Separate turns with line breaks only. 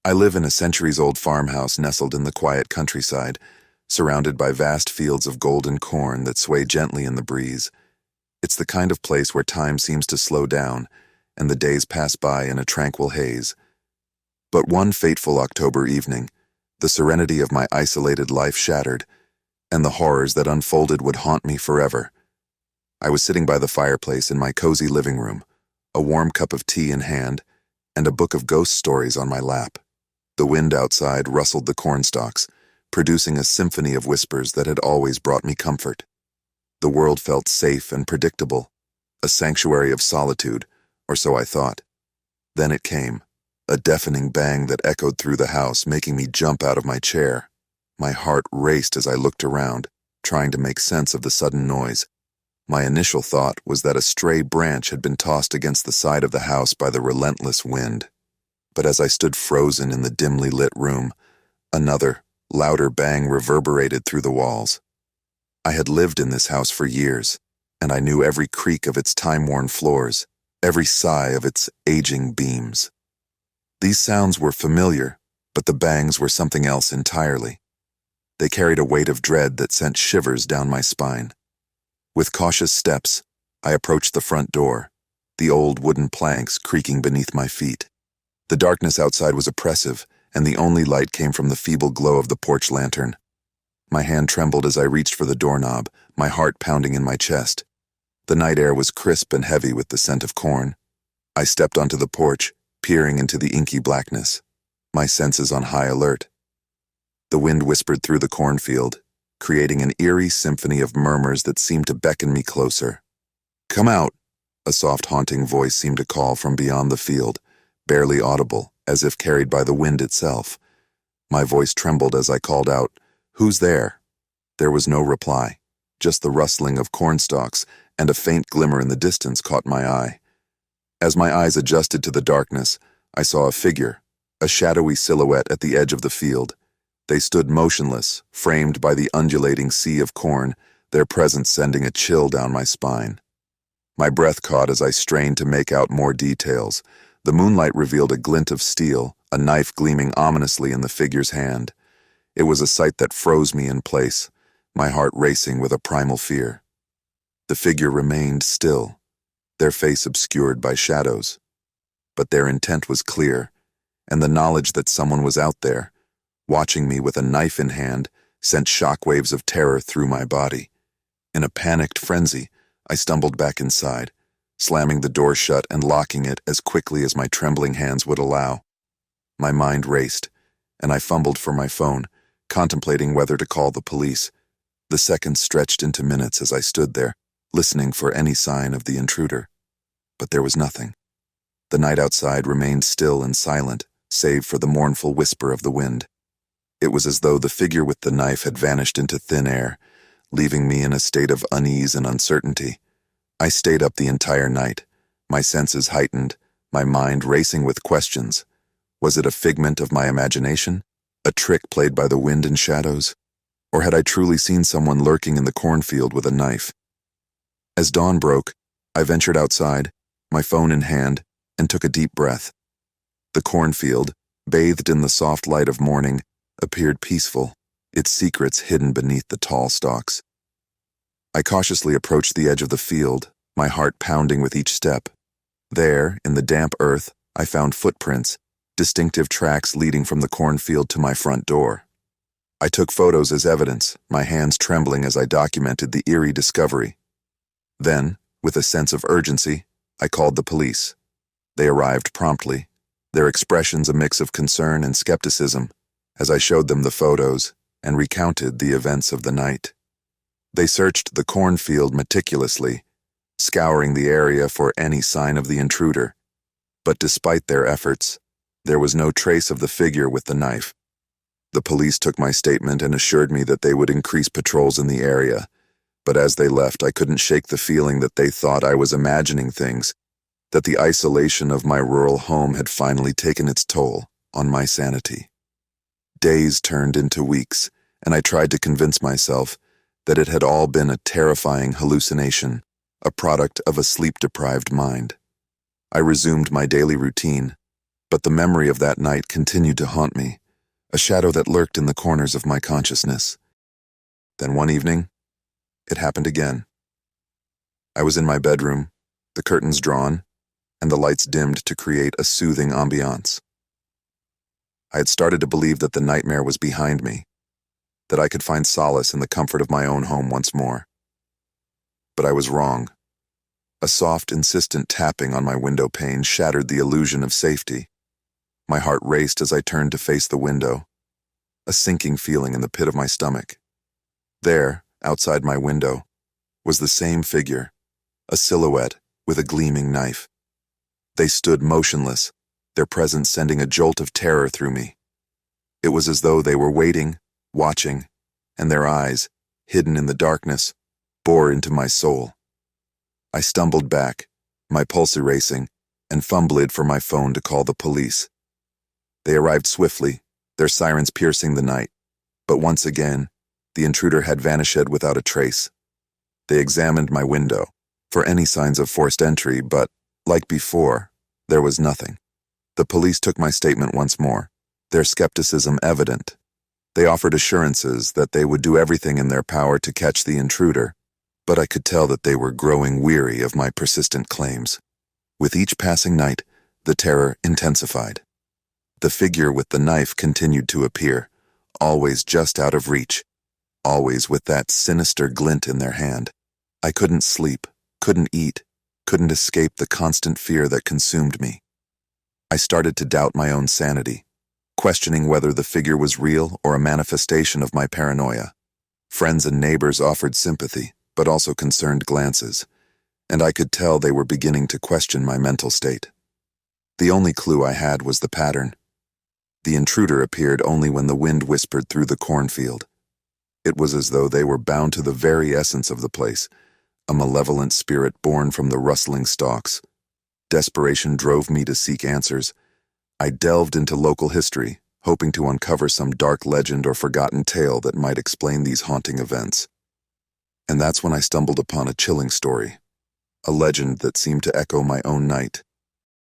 I live in a centuries-old farmhouse nestled in the quiet countryside, surrounded by vast fields of golden corn that sway gently in the breeze. It's the kind of place where time seems to slow down, and the days pass by in a tranquil haze. But one fateful October evening, the serenity of my isolated life shattered, and the horrors that unfolded would haunt me forever. I was sitting by the fireplace in my cozy living room, a warm cup of tea in hand, and a book of ghost stories on my lap. The wind outside rustled the cornstalks, producing a symphony of whispers that had always brought me comfort. The world felt safe and predictable, a sanctuary of solitude, or so I thought. Then it came, a deafening bang that echoed through the house, making me jump out of my chair. My heart raced as I looked around, trying to make sense of the sudden noise. My initial thought was that a stray branch had been tossed against the side of the house by the relentless wind. But as I stood frozen in the dimly lit room, another, louder bang reverberated through the walls. I had lived in this house for years, and I knew every creak of its time-worn floors, every sigh of its aging beams. These sounds were familiar, but the bangs were something else entirely. They carried a weight of dread that sent shivers down my spine. With cautious steps, I approached the front door, the old wooden planks creaking beneath my feet. The darkness outside was oppressive, and the only light came from the feeble glow of the porch lantern. My hand trembled as I reached for the doorknob, my heart pounding in my chest. The night air was crisp and heavy with the scent of corn. I stepped onto the porch, peering into the inky blackness, my senses on high alert. The wind whispered through the cornfield, creating an eerie symphony of murmurs that seemed to beckon me closer. "Come out," a soft haunting voice seemed to call from beyond the field, barely audible, as if carried by the wind itself. My voice trembled as I called out, "Who's there?" There was no reply, just the rustling of cornstalks, and a faint glimmer in the distance caught my eye. As my eyes adjusted to the darkness, I saw a figure, a shadowy silhouette at the edge of the field. They stood motionless, framed by the undulating sea of corn, their presence sending a chill down my spine. My breath caught as I strained to make out more details. The moonlight revealed a glint of steel, a knife gleaming ominously in the figure's hand. It was a sight that froze me in place, my heart racing with a primal fear. The figure remained still, their face obscured by shadows. But their intent was clear, and the knowledge that someone was out there, watching me with a knife in hand, sent shockwaves of terror through my body. In a panicked frenzy, I stumbled back inside, slamming the door shut and locking it as quickly as my trembling hands would allow. My mind raced, and I fumbled for my phone, contemplating whether to call the police. The seconds stretched into minutes as I stood there, listening for any sign of the intruder. But there was nothing. The night outside remained still and silent, save for the mournful whisper of the wind. It was as though the figure with the knife had vanished into thin air, leaving me in a state of unease and uncertainty. I stayed up the entire night, my senses heightened, my mind racing with questions. Was it a figment of my imagination, a trick played by the wind and shadows? Or had I truly seen someone lurking in the cornfield with a knife? As dawn broke, I ventured outside, my phone in hand, and took a deep breath. The cornfield, bathed in the soft light of morning, appeared peaceful, its secrets hidden beneath the tall stalks. I cautiously approached the edge of the field, my heart pounding with each step. There, in the damp earth, I found footprints, distinctive tracks leading from the cornfield to my front door. I took photos as evidence, my hands trembling as I documented the eerie discovery. Then, with a sense of urgency, I called the police. They arrived promptly, their expressions a mix of concern and skepticism, as I showed them the photos and recounted the events of the night. They searched the cornfield meticulously, scouring the area for any sign of the intruder. But despite their efforts, there was no trace of the figure with the knife. The police took my statement and assured me that they would increase patrols in the area, but as they left, I couldn't shake the feeling that they thought I was imagining things, that the isolation of my rural home had finally taken its toll on my sanity. Days turned into weeks, and I tried to convince myself that it had all been a terrifying hallucination, a product of a sleep-deprived mind. I resumed my daily routine, But the memory of that night continued to haunt me, a shadow that lurked in the corners of my consciousness. Then one evening, it happened again. I was in my bedroom, the curtains drawn, and the lights dimmed to create a soothing ambiance. I had started to believe that the nightmare was behind me, that I could find solace in the comfort of my own home once more. But I was wrong. A soft, insistent tapping on my window pane shattered the illusion of safety. My heart raced as I turned to face the window, a sinking feeling in the pit of my stomach. There, outside my window, was the same figure, a silhouette with a gleaming knife. They stood motionless, their presence sending a jolt of terror through me. It was as though they were waiting, watching, and their eyes, hidden in the darkness, bore into my soul. I stumbled back, my pulse racing, and fumbled for my phone to call the police. They arrived swiftly, their sirens piercing the night, but once again, the intruder had vanished without a trace. They examined my window for any signs of forced entry, but, like before, there was nothing. The police took my statement once more, their skepticism evident. They offered assurances that they would do everything in their power to catch the intruder, but I could tell that they were growing weary of my persistent claims. With each passing night, the terror intensified. The figure with the knife continued to appear, always just out of reach, always with that sinister glint in their hand. I couldn't sleep, couldn't eat, couldn't escape the constant fear that consumed me. I started to doubt my own sanity, questioning whether the figure was real or a manifestation of my paranoia. Friends and neighbors offered sympathy, but also concerned glances, and I could tell they were beginning to question my mental state. The only clue I had was the pattern. The intruder appeared only when the wind whispered through the cornfield. It was as though they were bound to the very essence of the place, a malevolent spirit born from the rustling stalks. Desperation drove me to seek answers. I delved into local history, hoping to uncover some dark legend or forgotten tale that might explain these haunting events. And that's when I stumbled upon a chilling story, a legend that seemed to echo my own night.